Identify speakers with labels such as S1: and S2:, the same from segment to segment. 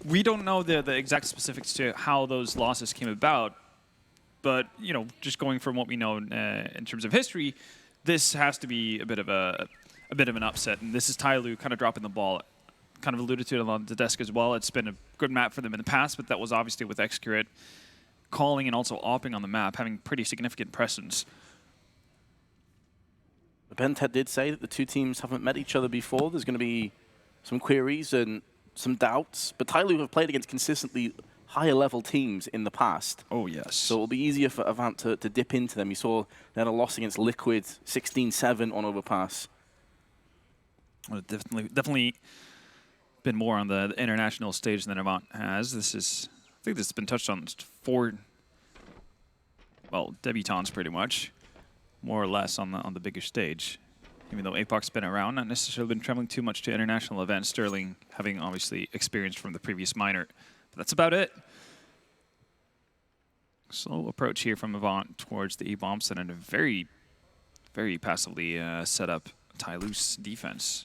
S1: We don't know the exact specifics to how those losses came about, but you know, just going from what we know in terms of history, this has to be a bit of an upset, and this is TYLOO kind of dropping the ball. Kind of alluded to it on the desk as well. It's been a good map for them in the past, but that was obviously with Excurate calling and also opping on the map, having pretty significant presence.
S2: Bentet did say that the two teams haven't met each other before. There's going to be some queries and some doubts, but TYLOO have played against consistently higher level teams in the past.
S1: Oh, yes.
S2: So it'll be easier for Avant to dip into them. You saw they had a loss against Liquid, 16-7 on Overpass.
S1: Well, definitely been more on the international stage than Avant has. I think this has been touched on 4, well, debutants pretty much, more or less on the bigger stage. Even though APOC's been around, not necessarily been traveling too much to international events. Sterling having obviously experience from the previous minor. But that's about it. Slow approach here from Avant towards the E-bombs and a very, very passively set up TYLOO's defense.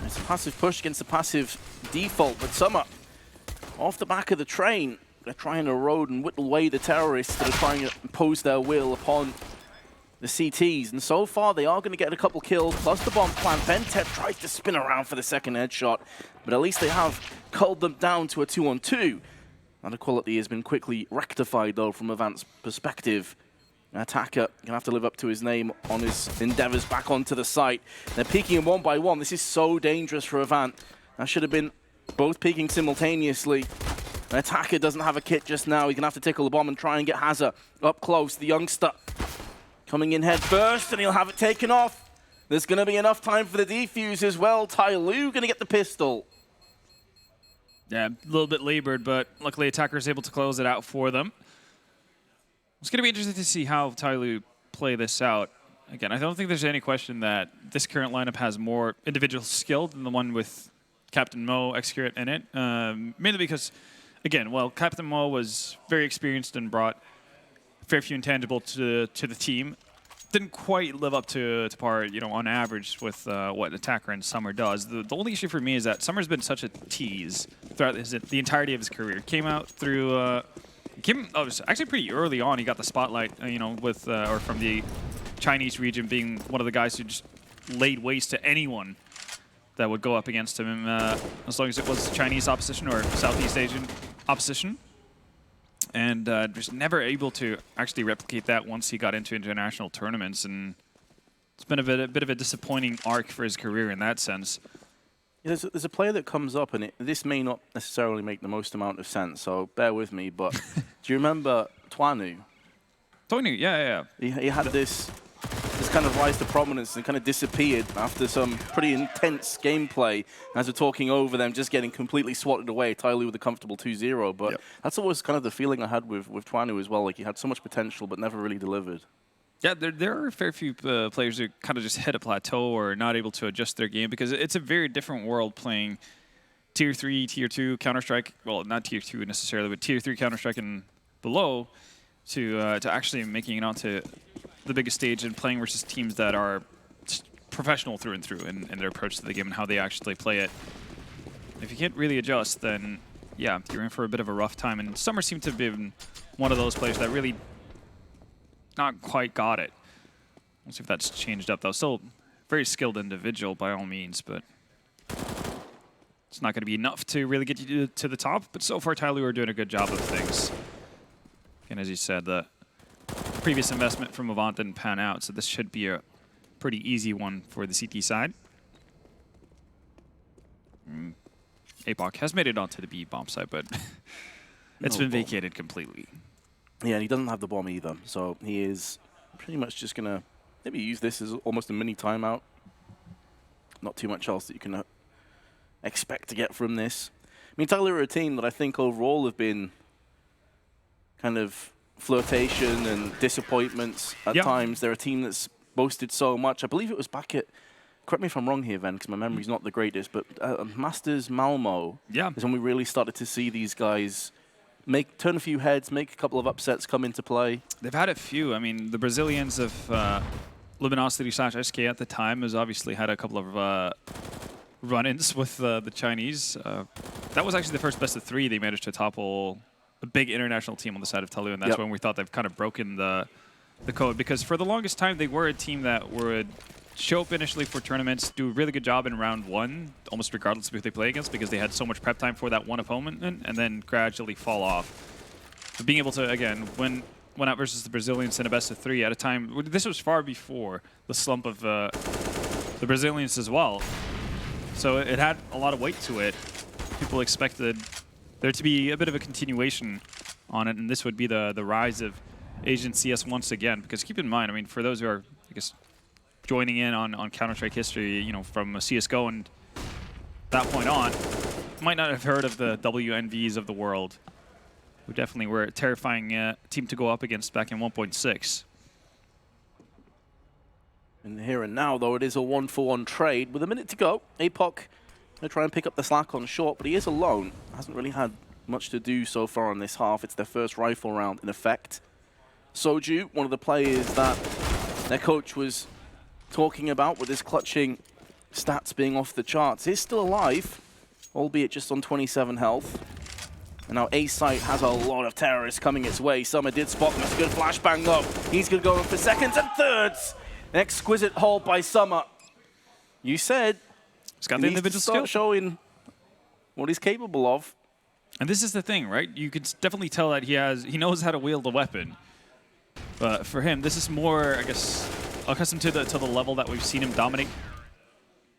S2: It's a passive push against a passive default, but Summer, off the back of the train, they're trying to erode and whittle away the terrorists that are trying to impose their will upon the CTs, and so far they are going to get a couple kills, plus the bomb plant. Bentet tries to spin around for the second headshot, but at least they have culled them down to a 2-on-2. That equality has been quickly rectified, though, from Avant's perspective. An attacker going to have to live up to his name on his endeavors back onto the site. They're peeking him one by one. This is so dangerous for Avant. That should have been both peeking simultaneously. An attacker doesn't have a kit just now. He's going to have to tickle the bomb and try and get Hazza up close. The youngster coming in head first, and he'll have it taken off. There's going to be enough time for the defuse as well. TYLOO going to get the pistol.
S1: Yeah, a little bit labored, but luckily attacker is able to close it out for them. It's going to be interesting to see how TYLOO play this out. Again, I don't think there's any question that this current lineup has more individual skill than the one with Captain Mo, Excurate in it. Mainly because, again, well, Captain Mo was very experienced and brought a fair few intangible to the team. Didn't quite live up to par, you know, on average with what Attacker and Summer does. The only issue for me is that Summer's been such a tease throughout the entirety of his career. Came out through, it was actually pretty early on. He got the spotlight, you know, with or from the Chinese region, being one of the guys who just laid waste to anyone that would go up against him, as long as it was Chinese opposition or Southeast Asian opposition. And just never able to actually replicate that once he got into international tournaments, and it's been a bit of a disappointing arc for his career in that sense.
S2: Yeah, there's a player that comes up, and this may not necessarily make the most amount of sense, so bear with me, but do you remember TYLOO?
S1: TYLOO, yeah.
S2: He had this kind of rise to prominence and kind of disappeared after some pretty intense gameplay as we're talking over them, just getting completely swatted away. TYLOO with a comfortable 2-0, but yep. That's always kind of the feeling I had with TYLOO as well. Like, he had so much potential, but never really delivered.
S1: Yeah, there are a fair few players who kind of just hit a plateau or are not able to adjust their game, because it's a very different world playing Tier 3, Tier 2 Counter-Strike. Well, not Tier 2 necessarily, but Tier 3 Counter-Strike and below to actually making it onto the biggest stage and playing versus teams that are professional through and through in their approach to the game and how they actually play it. If you can't really adjust, then yeah, you're in for a bit of a rough time. And Summer seemed to have been one of those players that really not quite got it. We'll see if that's changed up though. Still a very skilled individual by all means, but it's not going to be enough to really get you to the top. But so far, TYLOO are doing a good job of things. And as you said, the previous investment from Avant didn't pan out, so this should be a pretty easy one for the CT side. APOC has made it onto the B bomb side, but it's been vacated completely.
S2: Yeah, and he doesn't have the bomb either, so he is pretty much just going to maybe use this as almost a mini timeout. Not too much else that you can expect to get from this. I mean, TYLOO are a team that I think overall have been kind of flirtation and disappointments at times. They're a team that's boasted so much. I believe it was back at, correct me if I'm wrong here, Ven, because my memory's not the greatest, but Masters Malmo is when we really started to see these guys turn a few heads, make a couple of upsets come into play.
S1: They've had a few. I mean, the Brazilians of Luminosity / SK at the time has obviously had a couple of run-ins with the Chinese. That was actually the first best of 3 they managed to topple a big international team on the side of TYLOO, and that's when we thought they've kind of broken the code, because for the longest time they were a team that would show up initially for tournaments, do a really good job in round 1, almost regardless of who they play against, because they had so much prep time for that one opponent, and then gradually fall off. But being able to, again, win out versus the Brazilians in a best of 3 at a time, this was far before the slump of the Brazilians as well. So it had a lot of weight to it. People expected there to be a bit of a continuation on it, and this would be the rise of Asian CS once again. Because keep in mind, I mean, for those who are, I guess, joining in on Counter-Strike history, you know, from CSGO and that point on, might not have heard of the WNVs of the world, who definitely were a terrifying team to go up against back in 1.6.
S2: And here and now, though, it is a 1-for-1 trade. With a minute to go, APOC going to try and pick up the slack on short, but he is alone. Hasn't really had much to do so far in this half. It's their first rifle round in effect. Soju, one of the players that their coach was talking about with his clutching stats being off the charts, is still alive, albeit just on 27 health. And now A-Site has a lot of terrorists coming its way. Summer did spot him. That's a good flashbang, though. He's going to go in for seconds and thirds. An exquisite hold by Summer. You said
S1: he's got the individual skill,
S2: showing what he's capable of.
S1: And this is the thing, right? You can definitely tell that he knows how to wield a weapon. But for him, this is more, I guess, accustomed to the level that we've seen him dominate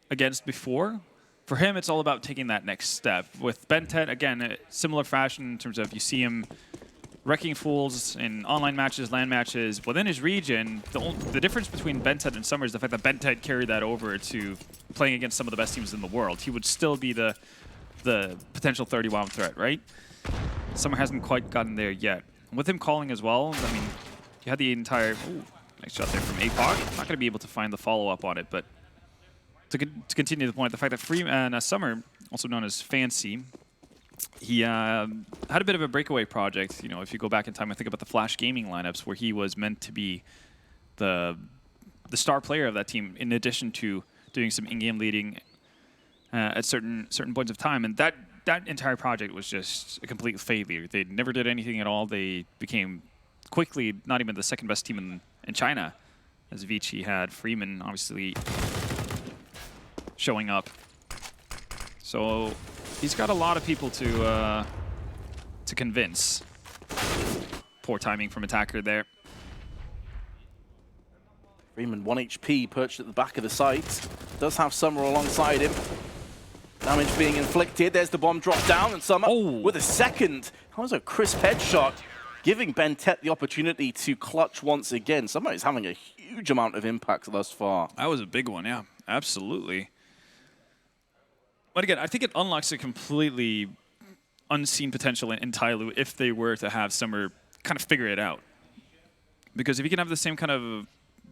S1: against before. For him, it's all about taking that next step. With Bentet, again, a similar fashion in terms of you see him wrecking fools in online matches, LAN matches. Within his region, the difference between Bentet and Summer is the fact that Bentet carried that over to playing against some of the best teams in the world. He would still be the potential 30-round threat, right? Summer hasn't quite gotten there yet. With him calling as well, I mean, you had the entire... Ooh, nice shot there from APOC. Not going to be able to find the follow-up on it, but to continue the point, the fact that Freeman, Summer, also known as Fancy, he had a bit of a breakaway project. You know, if you go back in time and think about the Flash Gaming lineups, where he was meant to be the star player of that team, in addition to doing some in-game leading at certain points of time, and that entire project was just a complete failure. They never did anything at all. They became quickly not even the second best team in China, as Vici had Freeman obviously showing up. So he's got a lot of people to convince. Poor timing from attacker there.
S2: Freeman 1 HP perched at the back of the site. Does have Summer alongside him. Damage being inflicted. There's the bomb drop down, and Summer with a second. That was a crisp headshot, giving Bentet the opportunity to clutch once again. Summer is having a huge amount of impact thus far.
S1: That was a big one, yeah, absolutely. But again, I think it unlocks a completely unseen potential in TYLOO if they were to have Summer kind of figure it out. Because if you can have the same kind of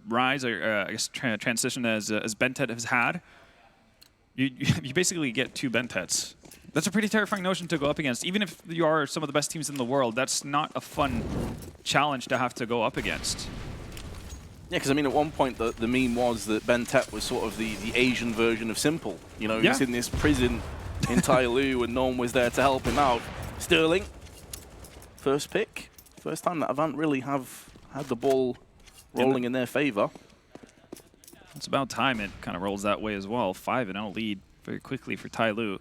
S1: rise or I guess transition as Bentet has had, you basically get 2 Bentets. That's a pretty terrifying notion to go up against. Even if you are some of the best teams in the world, that's not a fun challenge to have to go up against.
S2: Yeah, because I mean, at one point the meme was that Bentet was sort of the Asian version of Simple. You know, he's in this prison in TYLOO and no one was there to help him out. Sterling, first pick. First time that Avant really have had the ball rolling in their favor.
S1: It's about time it kind of rolls that way as well. 5-0 lead very quickly for TYLOO.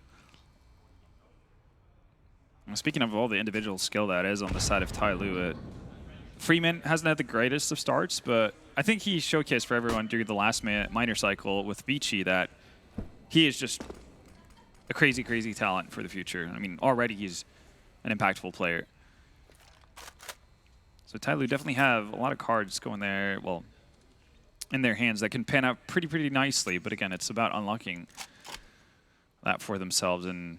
S1: Speaking of all the individual skill that is on the side of TYLOO, Freeman hasn't had the greatest of starts, but I think he showcased for everyone during the last minor cycle with Vici that he is just a crazy, crazy talent for the future. I mean, already he's an impactful player. So TYLOO definitely have a lot of cards going there, well, in their hands that can pan out pretty nicely. But again, it's about unlocking that for themselves and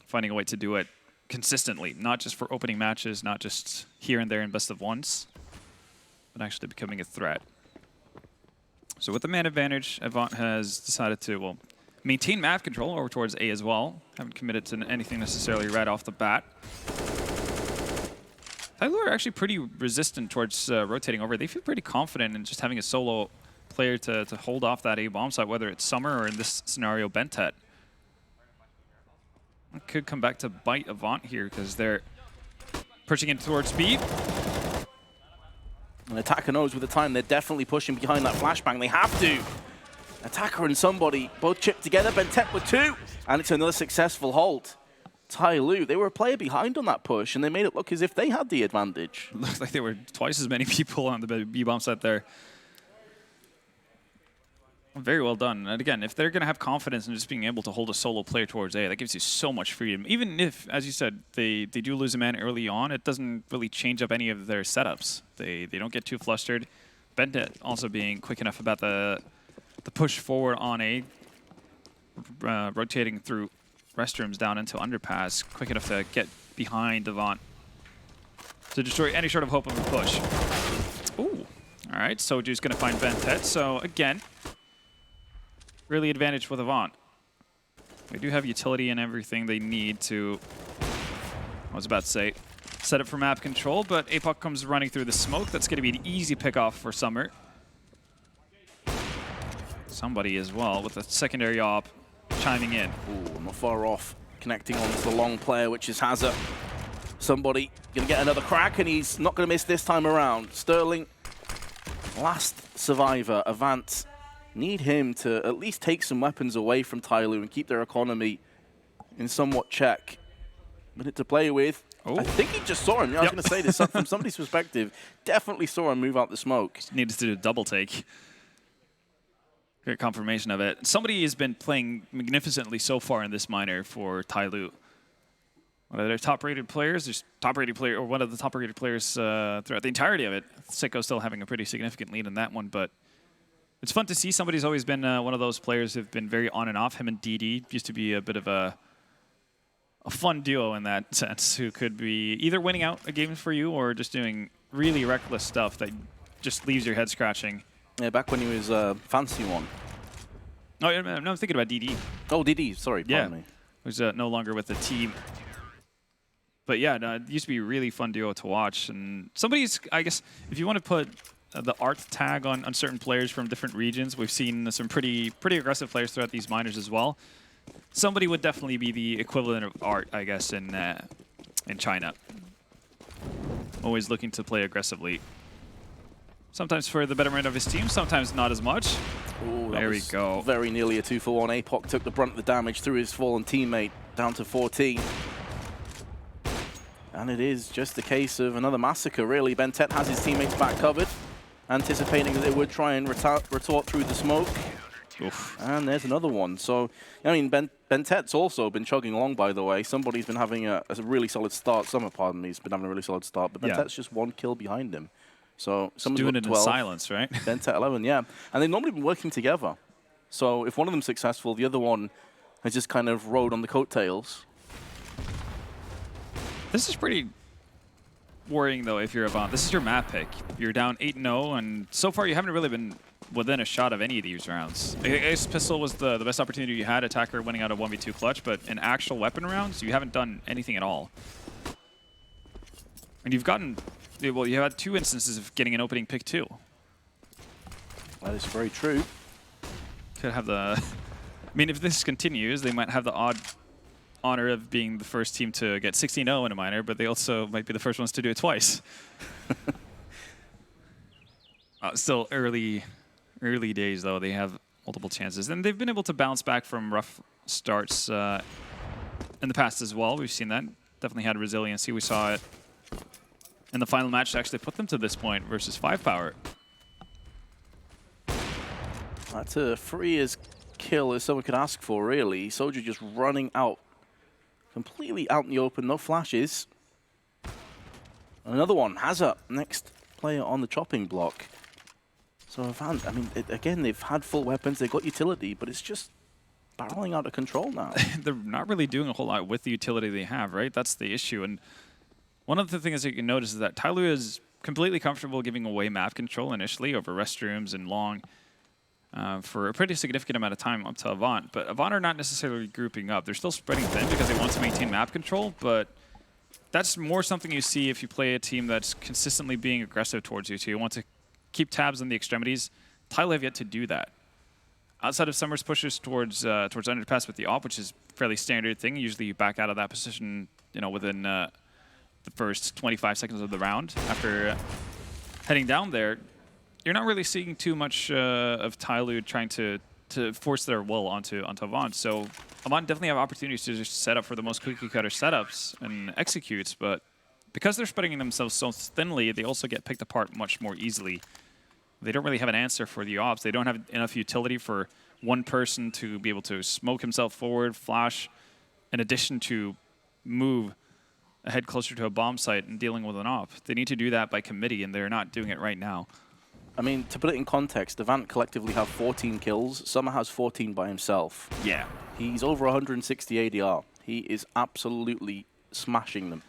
S1: finding a way to do it consistently, not just for opening matches, not just here and there in best of ones, but actually becoming a threat. So with the man advantage, Avant has decided to, well, maintain map control over towards A as well. Haven't committed to anything necessarily right off the bat. TYLOO are actually pretty resistant towards rotating over. They feel pretty confident in just having a solo player to hold off that A bomb site, whether it's Summer or in this scenario, Bentet. Could come back to bite Avant here because they're pushing it towards speed.
S2: And Attacker knows with the time they're definitely pushing behind that flashbang. They have to. Attacker and somebody both chipped together. Bentet with 2, and it's another successful hold. TYLOO, they were a player behind on that push, and they made it look as if they had the advantage.
S1: Looks like there were twice as many people on the B-bomb set there. Very well done. And again, if they're going to have confidence in just being able to hold a solo player towards A, that gives you so much freedom. Even if, as you said, they do lose a man early on, it doesn't really change up any of their setups. They don't get too flustered. Bentet also being quick enough about the push forward on A, rotating through restrooms down into Underpass, quick enough to get behind Avant to destroy any sort of hope of a push. Ooh. All right, Soju's going to find Bentet. So again, really advantage with Avant. They do have utility and everything they need to, I was about to say, set up for map control, but APOC comes running through the smoke. That's going to be an easy pickoff for Summer. Somebody as well with a secondary op chiming in.
S2: Ooh, not far off. Connecting onto the long player, which is Hazard. Somebody going to get another crack, and he's not going to miss this time around. Sterling, last survivor. Avant, need him to at least take some weapons away from TYLOO and keep their economy in somewhat check. Minute to play with.
S1: Oh.
S2: I think he just saw him. I was going to say this from somebody's perspective. Definitely saw him move out the smoke.
S1: Just needed to do a double take. Great confirmation of it. Somebody has been playing magnificently so far in this minor for TYLOO. One of their top-rated players, there's top-rated player, or one of the top-rated players throughout the entirety of it. Sicko still having a pretty significant lead in that one, but it's fun to see. Somebody's always been one of those players who've been very on and off. Him and DD used to be a bit of a fun duo in that sense, who could be either winning out a game for you or just doing really reckless stuff that just leaves your head scratching.
S2: Yeah, back when he was Fancy One.
S1: Oh, yeah, no, I'm thinking about DD.
S2: Oh, DD, sorry, pardon me.
S1: Who's no longer with the team. But yeah, no, it used to be a really fun duo to watch. And somebody's, I guess, if you want to put the art tag on certain players from different regions, we've seen some pretty aggressive players throughout these minors as well. Somebody would definitely be the equivalent of art, I guess, in China. Always looking to play aggressively. Sometimes for the betterment of his team, sometimes not as much.
S2: Ooh,
S1: there we go.
S2: Very nearly a 2-for-1. APOC took the brunt of the damage through his fallen teammate down to 14. And it is just a case of another massacre, really. Bentet has his teammates back covered, anticipating that they would try and retort through the smoke.
S1: Oof.
S2: And there's another one. So, I mean, Bentet's also been chugging along, by the way. Somebody's been having a really solid start. Summer, pardon me, has been having a really solid start. But Bentet's just 1 kill behind him. So someone's
S1: doing it
S2: 12,
S1: in silence, right?
S2: Bentet 11, yeah. And they've normally been working together. So if one of them's successful, the other one has just kind of rode on the coattails.
S1: This is pretty worrying, though, if you're Avant. This is your map pick. You're down 8-0, and so far you haven't really been within a shot of any of these rounds. Ace Pistol was the best opportunity you had, Attacker winning out a 1v2 clutch, but in actual weapon rounds, you haven't done anything at all. And you've gotten, well, you had 2 instances of getting an opening pick, too.
S2: That is very true.
S1: Could have the, I mean, if this continues, they might have the odd honor of being the first team to get 16-0 in a minor, but they also might be the first ones to do it twice. Still early days, though. They have multiple chances. And they've been able to bounce back from rough starts in the past as well. We've seen that. Definitely had resiliency. We saw it in the final match to actually put them to this point versus 5-Power.
S2: That's a free as kill as someone could ask for, really. Soldier just running out. Completely out in the open, no flashes. Another one, Hazard, next player on the chopping block. So Avant, I mean, again, they've had full weapons, they've got utility, but it's just barreling out of control now.
S1: They're not really doing a whole lot with the utility they have, right? That's the issue. And one of the things that you can notice is that TYLOO is completely comfortable giving away map control initially over restrooms and long for a pretty significant amount of time up to Avant. But Avant are not necessarily grouping up. They're still spreading thin because they want to maintain map control, but that's more something you see if you play a team that's consistently being aggressive towards you. So you want to keep tabs on the extremities. TYLOO have yet to do that. outside of Summer's pushes towards underpass with the op, which is a fairly standard thing. Usually you back out of that position, you know, within the first 25 seconds of the round. After heading down there, you're not really seeing too much of TYLOO trying to force their will onto Avant. So Avant definitely have opportunities to just set up for the most cookie cutter setups and executes, but because they're spreading themselves so thinly, they also get picked apart much more easily. They don't really have an answer for the ops. They don't have enough utility for one person to be able to smoke himself forward, flash, in addition to move ahead closer to a bomb site and dealing with an op. They need to do that by committee, and they're not doing it right now.
S2: I mean, to put it in context, Avant collectively have 14 kills. Summer has 14 by himself.
S1: Yeah.
S2: He's over 160 ADR. He is absolutely smashing them.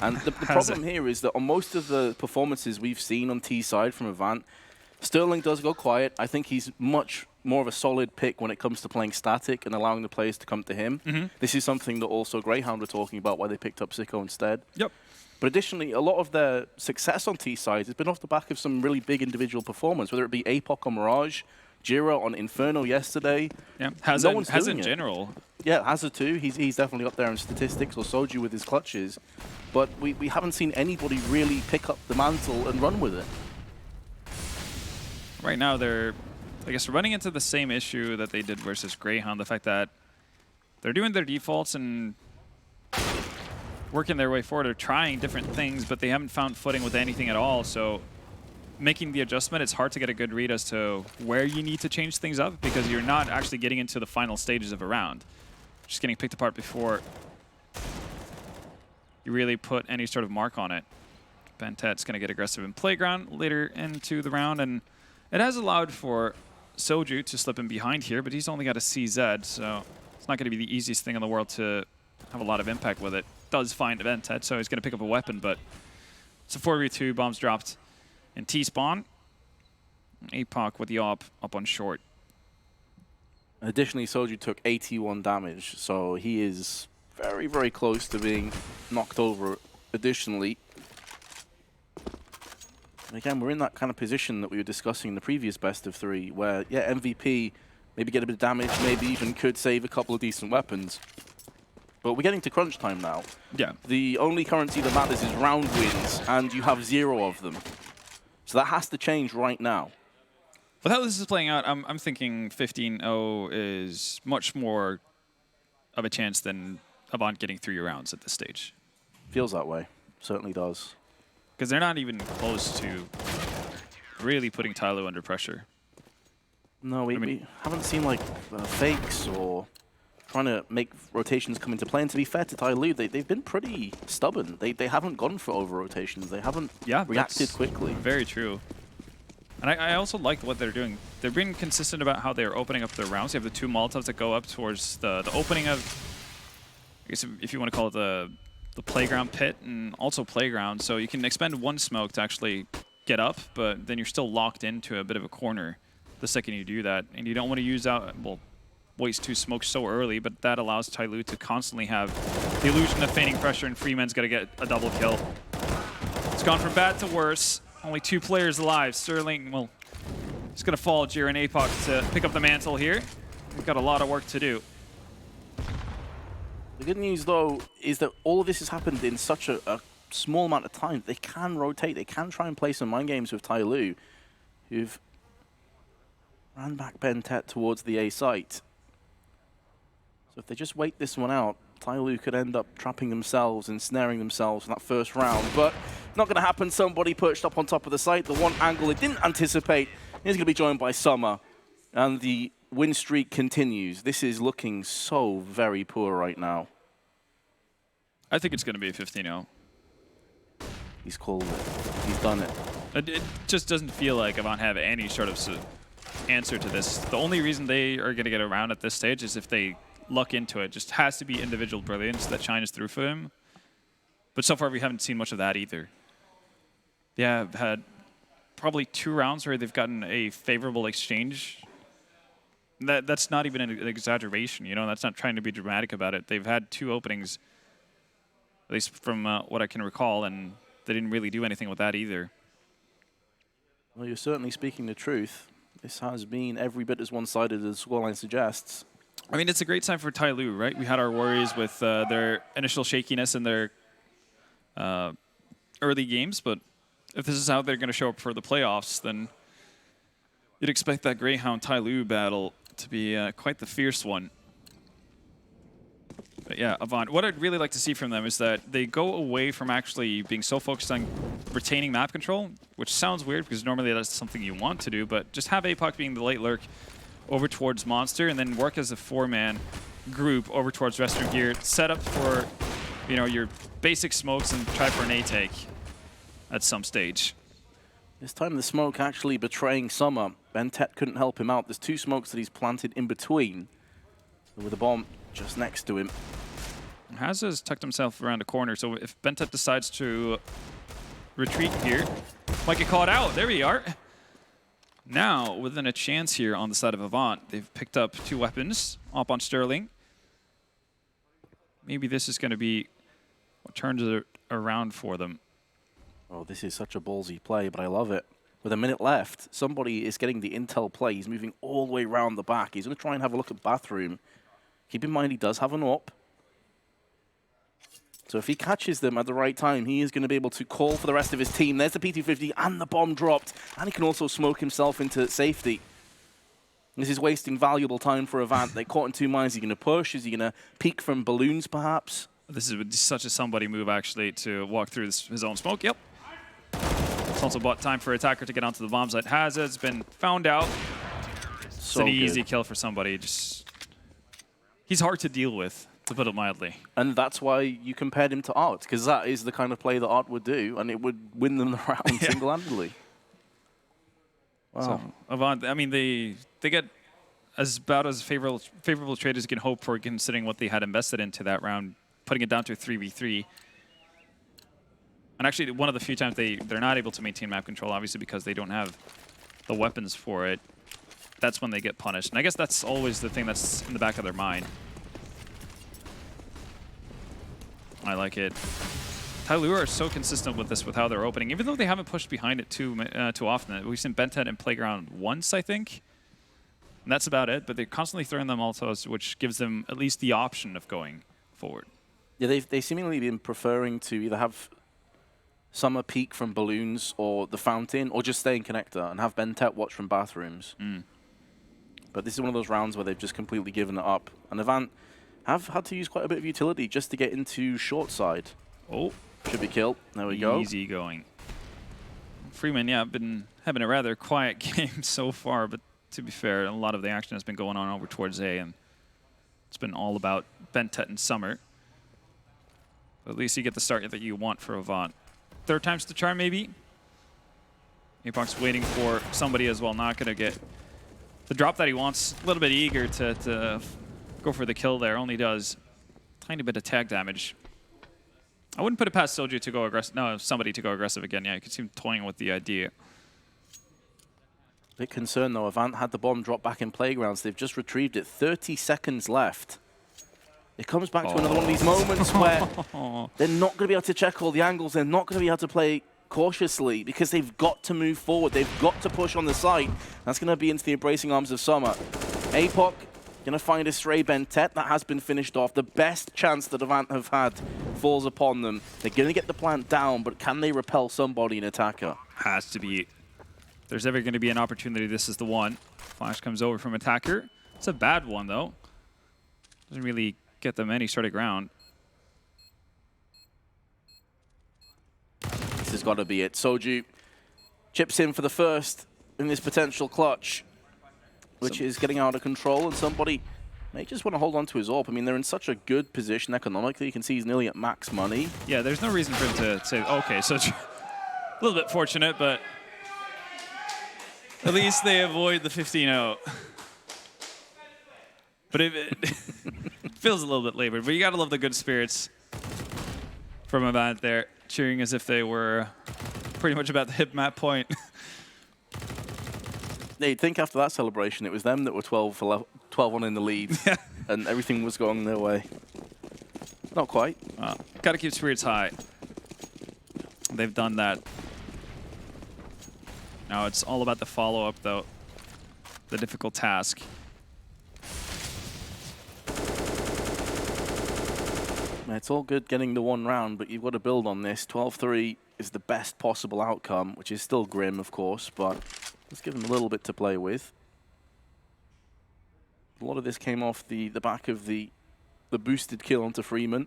S2: And the problem here is that on most of the performances we've seen on T side from Avant, Sterling does go quiet. I think he's much more of a solid pick when it comes to playing static and allowing the players to come to him. This is something that also Greyhound were talking about, why they picked up Sicko instead.
S1: Yep.
S2: But additionally, a lot of their success on T side has been off the back of some really big individual performance, whether it be APOC on Mirage, Jira on Inferno yesterday.
S1: Yeah, Has in general.
S2: Yeah, Hazard too. He's definitely up there in statistics, or Soju with his clutches. But we haven't seen anybody really pick up the mantle and run with it.
S1: Right now, they're, I guess, running into the same issue that they did versus Greyhound, the fact that they're doing their defaults and working their way forward, or trying different things, but they haven't found footing with anything at all. So making the adjustment, it's hard to get a good read as to where you need to change things up, because you're not actually getting into the final stages of a round. Just getting picked apart before you really put any sort of mark on it. Bentet's going to get aggressive in Playground later into the round, and it has allowed for Soju to slip in behind here, but he's only got a CZ, so it's not going to be the easiest thing in the world to have a lot of impact with it. Does find Bentet, so he's going to pick up a weapon, but it's a 4v2, bombs dropped in T-spawn. APOC with the op up on short.
S2: Additionally, Soju took 81 damage, so he is very, very close to being knocked over additionally. And again, we're in that kind of position that we were discussing in the previous best of three, where, yeah, MVP maybe get a bit of damage, maybe even could save a couple of decent weapons. But we're getting to crunch time now.
S1: Yeah.
S2: The only currency that matters is round wins, and you have 0 of them. So that has to change right now.
S1: With how this is playing out, I'm thinking 15-0 is much more of a chance than Avant getting 3 rounds at this stage.
S2: Feels that way. Certainly does.
S1: Because they're not even close to really putting TYLOO under pressure.
S2: No, we haven't seen like fakes or trying to make rotations come into play. And to be fair to TYLOO, they've been pretty stubborn. They haven't gone for over-rotations. They haven't reacted quickly. Very
S1: true. And I also like what they're doing. They're being consistent about how they're opening up their rounds. You have the 2 Molotovs that go up towards the opening of, I guess if you want to call it the playground pit, and also playground. So you can expend 1 smoke to actually get up, but then you're still locked into a bit of a corner the second you do that. And you don't want to use waste 2 smokes so early, but that allows TYLOO to constantly have the illusion of feigning pressure, and Freeman's got to get a double kill. It's gone from bad to worse. Only 2 players alive. Sterling, well, it's going to fall Jira and APOC to pick up the mantle here. We've got a lot of work to do.
S2: The good news, though, is that all of this has happened in such a small amount of time. They can rotate. They can try and play some mind games with TYLOO, who've ran back Bentet towards the A site. So if they just wait this one out, TYLOO could end up trapping themselves and snaring themselves in that first round. But not going to happen. Somebody perched up on top of the site. The one angle they didn't anticipate is going to be joined by Summer. And the win streak continues. This is looking so very poor right now.
S1: I think it's going to be a 15-0.
S2: He's called it. He's done it.
S1: It just doesn't feel like Avant have any sort of answer to this. The only reason they are going to get around at this stage is if they luck into it. Just has to be individual brilliance that shines through for him. But so far, we haven't seen much of that either. They have had probably 2 rounds where they've gotten a favorable exchange. That's not even an exaggeration, you know? That's not trying to be dramatic about it. They've had 2 openings, at least from what I can recall, and they didn't really do anything with that either.
S2: Well, you're certainly speaking the truth. This has been every bit as one-sided as scoreline suggests.
S1: I mean, it's a great sign for TYLOO, right? We had our worries with their initial shakiness in their early games, but if this is how they're going to show up for the playoffs, then you'd expect that Greyhound TYLOO battle to be quite the fierce one. But yeah, Avant, what I'd really like to see from them is that they go away from actually being so focused on retaining map control, which sounds weird because normally that's something you want to do, but just have APOC being the late lurk over towards Monster and then work as a 4-man group over towards Western Gear, set up for, you know, your basic smokes and try for an A take at some stage.
S2: This time the smoke actually betraying Summer. Bentet couldn't help him out. There's 2 smokes that he's planted in between with a bomb just next to him.
S1: Has tucked himself around a corner, so if Bentet decides to retreat here, might get caught out. There we are. Now, within a chance here on the side of Avant, they've picked up 2 weapons up on Sterling. Maybe this is going to be what turns it around for them.
S2: Oh, this is such a ballsy play, but I love it. With a minute left, somebody is getting the intel play. He's moving all the way around the back. He's going to try and have a look at bathroom. Keep in mind he does have an AWP. So if he catches them at the right time, he is going to be able to call for the rest of his team. There's the P250 and the bomb dropped. And he can also smoke himself into safety. This is wasting valuable time for Avant. They're caught in 2 minds. Is he going to push? Is he going to peek from balloons, perhaps?
S1: This is such a somebody move, actually, to walk through his own smoke. Yep. It's also bought time for Attacker to get onto the bomb site. Has been found out. It's an easy kill for somebody. He's hard to deal with, to put it mildly.
S2: And that's why you compared him to Art, because that is the kind of play that Art would do, and it would win them the round single-handedly. Wow.
S1: So, Avant, I mean, they get about as favorable trade as you can hope for, considering what they had invested into that round, putting it down to a 3v3. And actually, one of the few times they're not able to maintain map control, obviously because they don't have the weapons for it, that's when they get punished. And I guess that's always the thing that's in the back of their mind. I like it. TYLOO are so consistent with this, with how they're opening, even though they haven't pushed behind it too often. We've seen Bentet and Playground once, I think. And that's about it, but they're constantly throwing them altos, which gives them at least the option of going forward.
S2: Yeah, they've seemingly been preferring to either have Summer peek from balloons or the fountain, or just stay in connector and have Bentet watch from bathrooms. But this is one of those rounds where they've just completely given it up. And Avant have had to use quite a bit of utility just to get into short side.
S1: Oh.
S2: Should be killed. There we go.
S1: Easy going. Freeman, yeah, been having a rather quiet game so far, but to be fair, a lot of the action has been going on over towards A, and it's been all about Bentet and Summer. But at least you get the start that you want for Avant. 3rd time's the charm, maybe? APOC's waiting for somebody as well, not going to get the drop that he wants. A little bit eager to go for the kill there. Only does a tiny bit of tag damage. I wouldn't put it past Soju to go aggressive. No, somebody to go aggressive again. Yeah, you could see him toying with the idea.
S2: Bit concerned though. Avant had the bomb drop back in Playgrounds. They've just retrieved it. 30 seconds left. It comes back to another one of these moments where they're not going to be able to check all the angles. They're not going to be able to play cautiously because they've got to move forward. They've got to push on the site. That's going to be into the embracing arms of Summer. APOC going to find a stray Bentet. That has been finished off. The best chance that Avant have had falls upon them. They're going to get the plant down, but can they repel somebody in Attacker?
S1: Has to be. If there's ever going to be an opportunity, this is the one. Flash comes over from Attacker. It's a bad one, though. Doesn't really get them any sort of ground.
S2: This has got to be it. Soju chips in for the first in this potential clutch, which is getting out of control, and somebody may just want to hold on to his AWP. I mean, they're in such a good position economically. You can see he's nearly at max money.
S1: Yeah, there's no reason for him to say, okay, so a little bit fortunate, but at least they avoid the 15-0. But it feels a little bit labored. But you got to love the good spirits from Avant there, cheering as if they were pretty much about the hip map point.
S2: You'd think after that celebration, it was them that were 12-1 in the lead, and everything was going their way. Not quite.
S1: Got to keep spirits high. They've done that. Now it's all about the follow-up, though. the difficult task.
S2: It's all good getting the one round, but you've got to build on this. 12-3 is the best possible outcome, which is still grim, of course, but let's give them a little bit to play with. A lot of this came off the back of the boosted kill onto Freeman.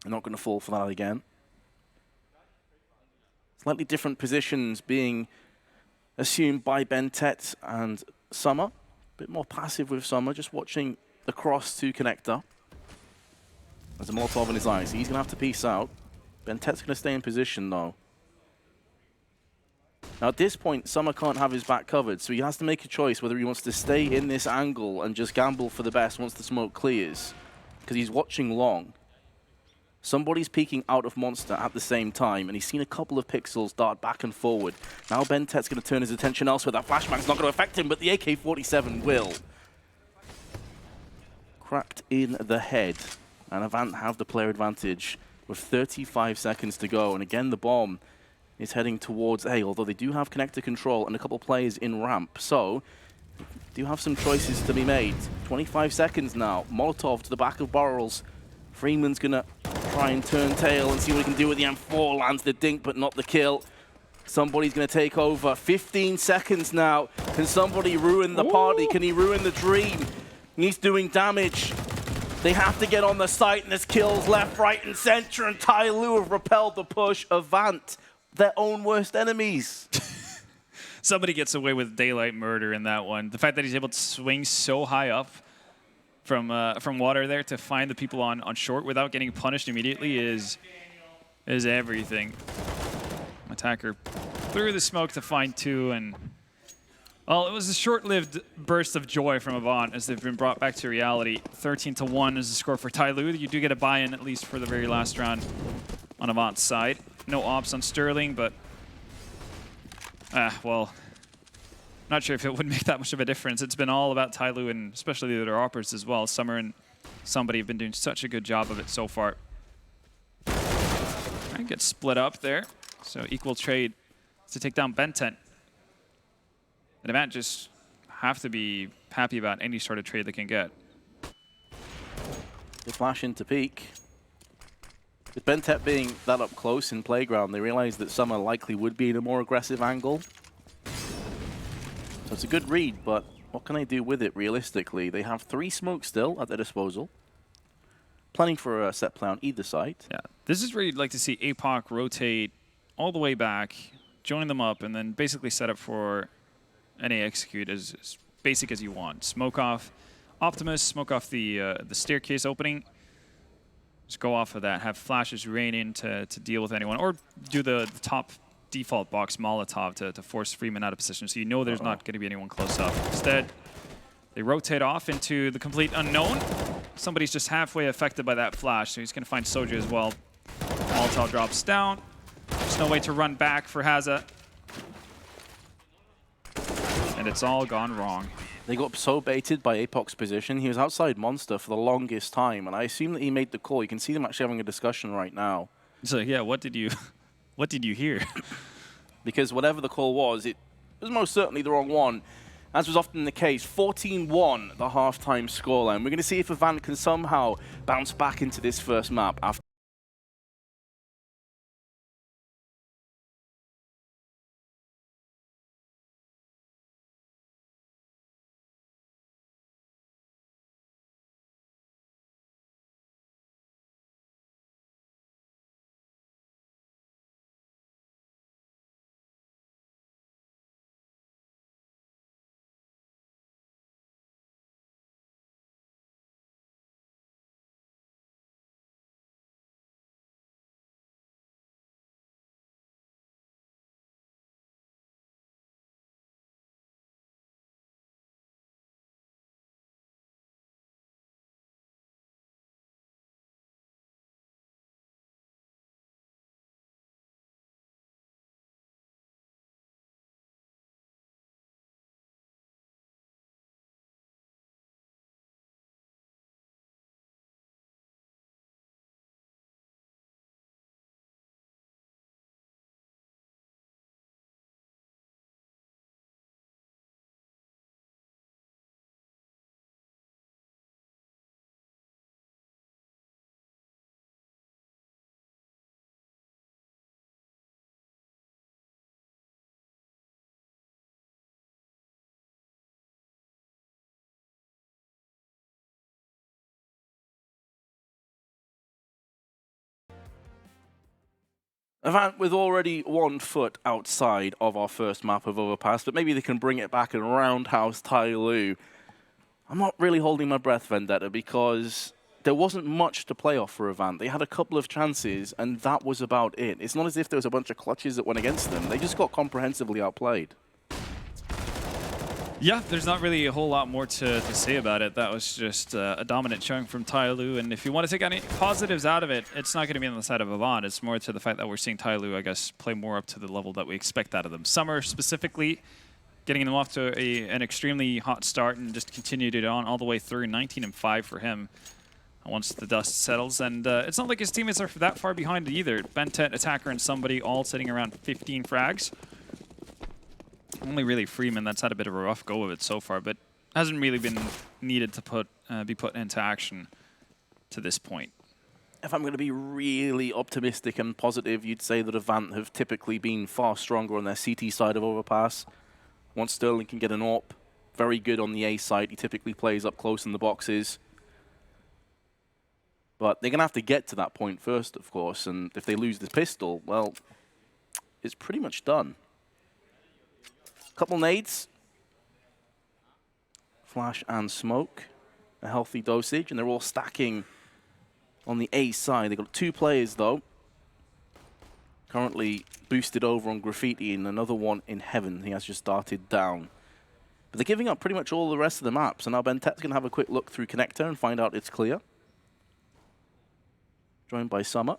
S2: They're not going to fall for that again. Slightly different positions being assumed by Bentet and Summer. A bit more passive with Summer, just watching the cross to connector. There's a Molotov in his eyes, so he's going to have to peace out. Bentet's going to stay in position, though. Now, at this point, Summer can't have his back covered, so he has to make a choice whether he wants to stay in this angle and just gamble for the best once the smoke clears, because he's watching long. Somebody's peeking out of Monster at the same time, and he's seen a couple of pixels dart back and forward. Now Bentet's going to turn his attention elsewhere. That flashbang's not going to affect him, but the AK-47 will. Cracked in the head. And Avant have the player advantage with 35 seconds to go. And again, the bomb is heading towards A, although they do have connector control and a couple players in ramp. So, do have some choices to be made. 25 seconds now. Molotov to the back of barrels. Freeman's going to try and turn tail and see what he can do with the M4. Lands the dink, but not the kill. Somebody's going to take over. 15 seconds now. Can somebody ruin the party? Can he ruin the dream? He's doing damage. They have to get on the site, and there's kills left, right, and center, and TYLOO have repelled the push. Avant, their own worst enemies.
S1: Somebody gets away with daylight murder in that one. The fact that he's able to swing so high up from water there to find the people on short without getting punished immediately is everything. Attacker through the smoke to find two, and well, it was a short-lived burst of joy from Avant as they've been brought back to reality. 13-1 is the score for TYLOO. You do get a buy-in at least for the very last round on Avant's side. No ops on Sterling, but well, not sure if it would make that much of a difference. It's been all about TYLOO and especially the other operators as well. Summer and somebody have been doing such a good job of it so far. And get split up there, so equal trade to take down Bentet. And Avant just have to be happy about any sort of trade they can get.
S2: They flash into peak. With Bentet being that up close in playground, they realize that Summer likely would be in a more aggressive angle. So it's a good read, but what can they do with it realistically? They have 3 smokes still at their disposal. Planning for a set play on either side.
S1: Yeah, this is where you'd like to see APOC rotate all the way back, join them up, and then basically set up for NA execute as basic as you want. Smoke off Optimus, smoke off the staircase opening. Just go off of that. Have flashes rain in to deal with anyone, or do the top default box Molotov to force Freeman out of position, so you know there's not going to be anyone close up. Instead, they rotate off into the complete unknown. Somebody's just halfway affected by that flash, so he's going to find Soju as well. Molotov drops down. There's no way to run back for Haza. And it's all gone wrong.
S2: They got so baited by APOC's position. He was outside Monster for the longest time, and I assume that he made the call. You can see them actually having a discussion right now.
S1: So yeah, what did you hear?
S2: Because whatever the call was, it was most certainly the wrong one. As was often the case, 14-1, the halftime scoreline. We're going to see if Avant can somehow bounce back into this first map after Avant with already 1 foot outside of our first map of Overpass, but maybe they can bring it back and roundhouse TYLOO. I'm not really holding my breath, Vendetta, because there wasn't much to play off for Avant. They had a couple of chances, and that was about it. It's not as if there was a bunch of clutches that went against them. They just got comprehensively outplayed.
S1: Yeah, there's not really a whole lot more to say about it. That was just a dominant showing from TYLOO, and if you want to take any positives out of it, it's not going to be on the side of Avant. It's more to the fact that we're seeing TYLOO, I guess, play more up to the level that we expect out of them. Summer specifically, getting them off to an extremely hot start and just continued it on all the way through. 19-5 for him once the dust settles, and it's not like his teammates are that far behind either. Bentet, Attacker, and somebody all sitting around 15 frags. Only really Freeman that's had a bit of a rough go of it so far, but hasn't really been needed to be put into action to this point.
S2: If I'm going to be really optimistic and positive, you'd say that Avant have typically been far stronger on their CT side of Overpass. Once Sterling can get an AWP, very good on the A side. He typically plays up close in the boxes. But they're going to have to get to that point first, of course, and if they lose this pistol, well, it's pretty much done. Couple nades, flash and smoke, a healthy dosage, and they're all stacking on the A side. They've got 2 players though, currently boosted over on Graffiti, and another one in Heaven. He has just started down. But they're giving up pretty much all the rest of the map, so now Bentet's going to have a quick look through Connector and find out it's clear. Joined by Summer.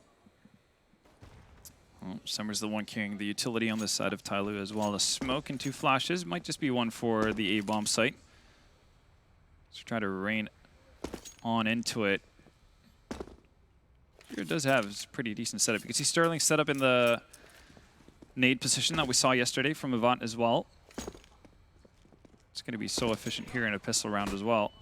S1: Well, Summer's the one carrying the utility on this side of TYLOO as well. A smoke and 2 flashes. Might just be one for the A-bomb site. Let's try to rain on into it. Here it does have a pretty decent setup. You can see Sterling set up in the nade position that we saw yesterday from Avant as well. It's going to be so efficient here in a pistol round as well.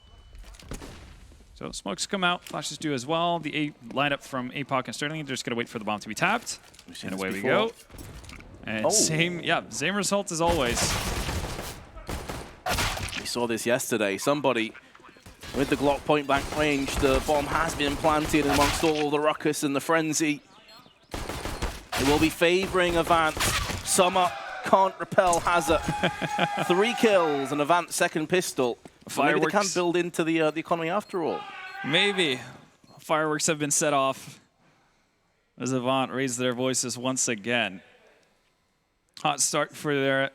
S1: So smokes come out, flashes do as well. The A lineup from APOC and Sterling, they're just going to wait for the bomb to be tapped. And away we go. And same result as always.
S2: We saw this yesterday. Somebody with the Glock point blank range, the bomb has been planted amongst all the ruckus and the frenzy. It will be favoring Avant. Summer can't repel Hazard. 3 kills and Avant second pistol. Maybe they can build into the economy after all.
S1: Maybe. Fireworks have been set off as Avant raise their voices once again. Hot start for the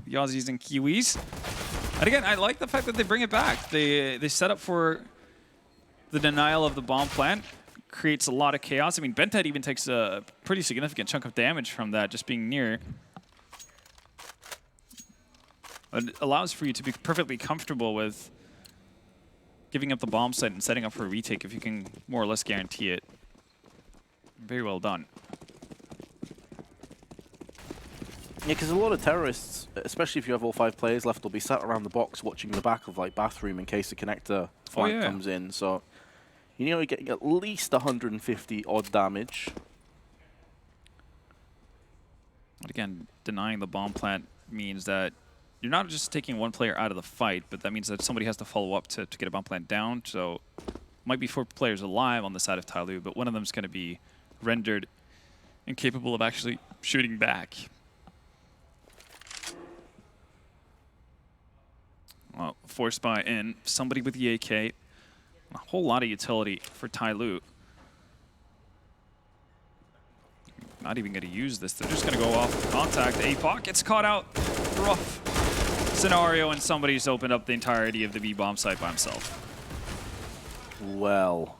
S1: Aussies and Kiwis. And again, I like the fact that they bring it back. They set up for the denial of the bomb plant. Creates a lot of chaos. I mean, Bentet even takes a pretty significant chunk of damage from that, just being near. It allows for you to be perfectly comfortable with giving up the bomb site and setting up for a retake if you can more or less guarantee it. Very well done.
S2: Yeah, because a lot of terrorists, especially if you have all 5 players left, will be sat around the box watching the back of like bathroom in case the connector flank comes in. So you know you're getting at least 150 odd damage.
S1: But again, denying the bomb plant means that you're not just taking one player out of the fight, but that means that somebody has to follow up to get a bomb plant down. So might be 4 players alive on the side of TYLOO, but one of them is going to be rendered incapable of actually shooting back. Well, force buy in, somebody with the AK, a whole lot of utility for TYLOO. Not even going to use this. They're just going to go off with contact. APOC gets caught out. Rough scenario, and somebody's opened up the entirety of the B-bomb site by himself.
S2: Well,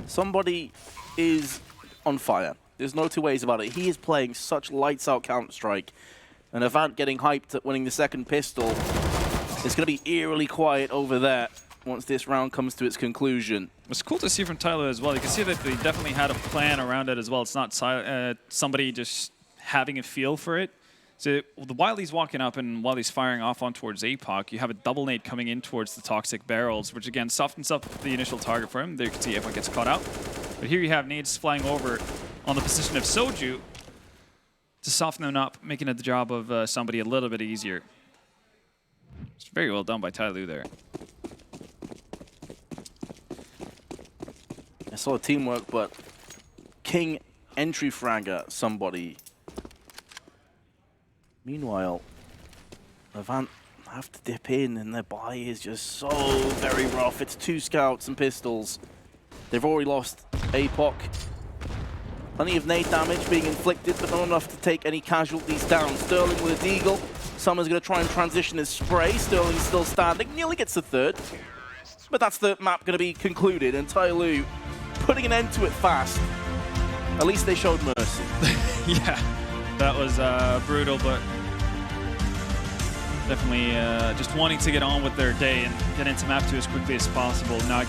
S2: somebody is on fire. There's no 2 ways about it. He is playing such lights-out Counter-Strike, and Avant getting hyped at winning the second pistol. It's going to be eerily quiet over there once this round comes to its conclusion.
S1: It's cool to see from TYLOO as well. You can see that they definitely had a plan around it as well. It's not somebody just having a feel for it. So while he's walking up and while he's firing off on towards APOC, you have a double nade coming in towards the toxic barrels, which again softens up the initial target for him. There you can see APOC gets caught out. But here you have nades flying over on the position of Soju to soften them up, making the job of somebody a little bit easier. It's very well done by TYLOO there.
S2: I saw the teamwork, but King entry frag at somebody. Meanwhile, Avant have to dip in, and their buy is just so very rough. It's 2 scouts and pistols. They've already lost APOC. Plenty of nade damage being inflicted, but not enough to take any casualties down. Sterling with a deagle. Summer's going to try and transition his spray. Sterling's still standing. Nearly gets the third. But that's the map going to be concluded, and TYLOO putting an end to it fast. At least they showed mercy.
S1: Yeah, that was brutal, but definitely just wanting to get on with their day and get into map 2 as quickly as possible. Not